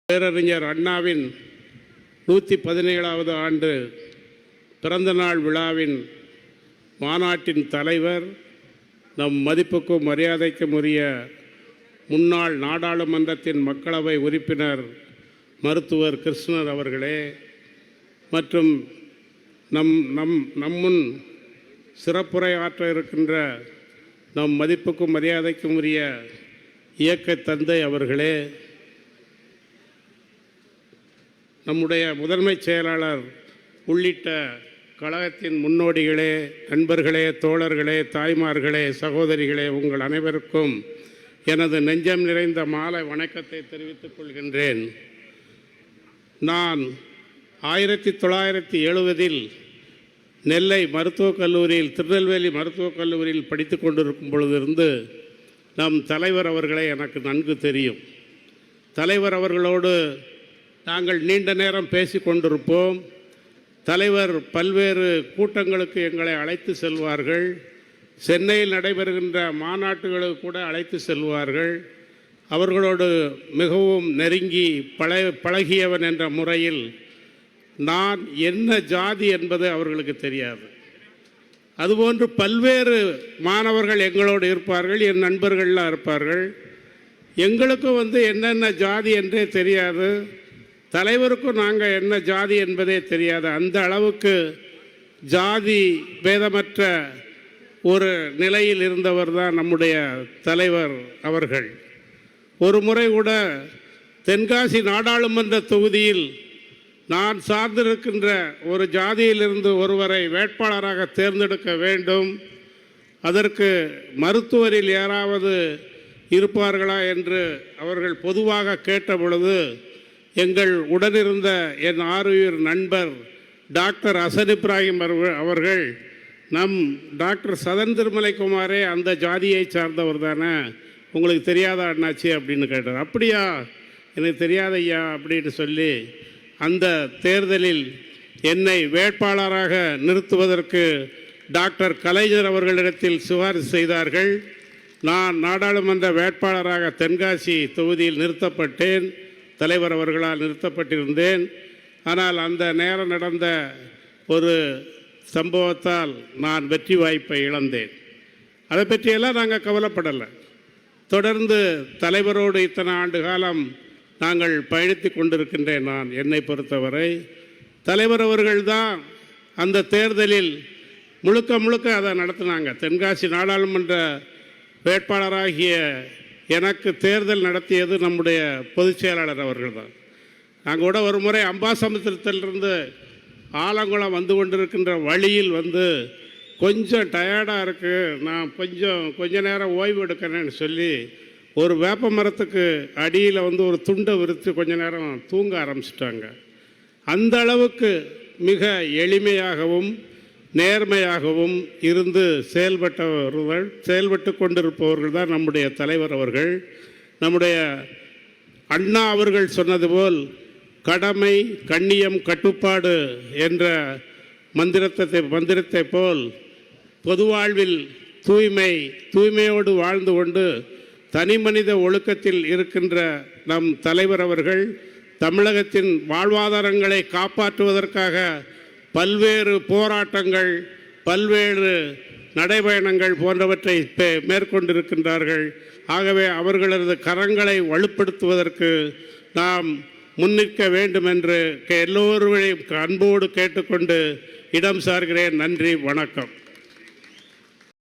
பேரறிஞர் அண்ணாவின் 117வது ஆண்டு பிறந்தநாள் விழாவின் மாநாட்டின் தலைவர், நம் மதிப்புக்கும் மரியாதைக்கும் உரிய முன்னாள் நாடாளுமன்றத்தின் மக்களவை உறுப்பினர் மருத்துவர் கிருஷ்ணர் அவர்களே, மற்றும் நம்முன் சிறப்புரையாற்ற இருக்கின்ற நம் மதிப்புக்கும் மரியாதைக்கும் உரிய இயக்க தந்தை அவர்களே, நம்முடைய முதன்மை செயலாளர் உள்ளிட்ட கழகத்தின் முன்னோடிகளே, நண்பர்களே, தோழர்களே, தாய்மார்களே, சகோதரிகளே, உங்கள் அனைவருக்கும் எனது நெஞ்சம் நிறைந்த மாலை வணக்கத்தை தெரிவித்துக் கொள்கின்றேன். நான் 1970 நெல்லை மருத்துவக் கல்லூரியில், திருநெல்வேலி மருத்துவக் கல்லூரியில் படித்து கொண்டிருக்கும் பொழுதிருந்து நம் தலைவர் அவர்களை எனக்கு நன்கு தெரியும். தலைவர் அவர்களோடு நாங்கள் நீண்ட நேரம் பேசி கொண்டிருப்போம். தலைவர் பல்வேறு கூட்டங்களுக்கு எங்களை அழைத்து செல்வார்கள். சென்னையில் நடைபெறுகின்ற மாநாட்டுகளுக்கு கூட அழைத்து செல்வார்கள். அவர்களோடு மிகவும் நெருங்கி பழகியவன் என்ற முறையில் நான் என்ன ஜாதி என்பது அவர்களுக்கு தெரியாது. அதுபோன்று பல்வேறு மாணவர்கள் எங்களோடு இருப்பார்கள், என் நண்பர்கள்லாம் இருப்பார்கள். எங்களுக்கும் என்னென்ன ஜாதி என்றே தெரியாது. தலைவருக்கும் நாங்கள் என்ன ஜாதி என்பதே தெரியாது. அந்த அளவுக்கு ஜாதி பேதமற்ற ஒரு நிலையில் இருந்தவர் தான் நம்முடைய தலைவர் அவர்கள். ஒரு முறை கூட தென்காசி நாடாளுமன்ற தொகுதியில் நான் சார்ந்திருக்கின்ற ஒரு ஜாதியிலிருந்து ஒருவரை வேட்பாளராக தேர்ந்தெடுக்க வேண்டும், அதற்கு மருத்துவரில் யாராவது இருப்பார்களா என்று அவர்கள் பொதுவாக கேட்ட பொழுது, எங்கள் உடனிருந்த என் ஆருயிர் நண்பர் டாக்டர் அசன் இப்ராஹிம் அவர்கள், நம் டாக்டர் சதன் திருமலைக்குமாரே அந்த ஜாதியை சார்ந்தவர் தானே, உங்களுக்கு தெரியாதா அண்ணாச்சி அப்படின்னு கேட்டார். அப்படியா, எனக்கு தெரியாத ஐயா அப்படின்னு சொல்லி அந்த தேர்தலில் என்னை வேட்பாளராக நிறுத்துவதற்கு டாக்டர் கலைஞர் அவர்களிடத்தில் சிபாரிசு செய்தார்கள். நான் நாடாளுமன்ற வேட்பாளராக தென்காசி தொகுதியில் நிறுத்தப்பட்டேன். தலைவர் அவர்களால் நிறுத்தப்பட்டிருந்தேன். ஆனால் அந்த நேரம் நடந்த ஒரு சம்பவத்தால் நான் வெற்றி வாய்ப்பை இழந்தேன். அதை பற்றியெல்லாம் நாங்கள் கவலைப்படலை. தொடர்ந்து தலைவரோடு இத்தனை ஆண்டு காலம் நாங்கள் பயணித்து கொண்டிருக்கின்றேன். என்னை பொறுத்தவரை தலைவர் அவர்கள்தான் அந்த தேர்தலில் முழுக்க அதை நடத்தினாங்க. தென்காசி நாடாளுமன்ற வேட்பாளராகிய எனக்கு தேர்தல் நடத்தியது நம்முடைய பொதுச் செயலாளர் அவர்கள் தான். நாங்கள் கூட ஒரு முறை அம்பாசமுத்திரத்திலிருந்து ஆலங்குளம் வந்து கொண்டிருக்கின்ற வழியில் கொஞ்சம் டயர்டாக இருக்குது, நான் கொஞ்ச நேரம் ஓய்வு எடுக்கிறேன்னு சொல்லி ஒரு வேப்ப மரத்துக்கு அடியில் ஒரு துண்டை விரித்து கொஞ்ச நேரம் தூங்க ஆரம்பிச்சிட்டாங்க. அந்த அளவுக்கு மிக எளிமையாகவும் நேர்மையாகவும் இருந்து செயல்பட்டு கொண்டிருப்பவர்கள் தான் நம்முடைய தலைவர் அவர்கள். நம்முடைய அண்ணா அவர்கள் சொன்னது போல் கடமை, கண்ணியம், கட்டுப்பாடு என்ற மந்திரத்தை போல் பொது வாழ்வில் தூய்மையோடு வாழ்ந்து கொண்டு தனி மனித ஒழுக்கத்தில் இருக்கின்ற நம் தலைவர் அவர்கள் தமிழகத்தின் வாழ்வாதாரங்களை காப்பாற்றுவதற்காக பல்வேறு போராட்டங்கள், பல்வேறு நடைபயணங்கள் போன்றவற்றை மேற்கொண்டிருக்கின்றார்கள். ஆகவே அவர்களது கரங்களை வலுப்படுத்துவதற்கு நாம் முன்னிற்க வேண்டும் என்று எல்லோரையும் அன்போடு கேட்டுக்கொண்டு இடம் சார்கிறேன். நன்றி, வணக்கம்.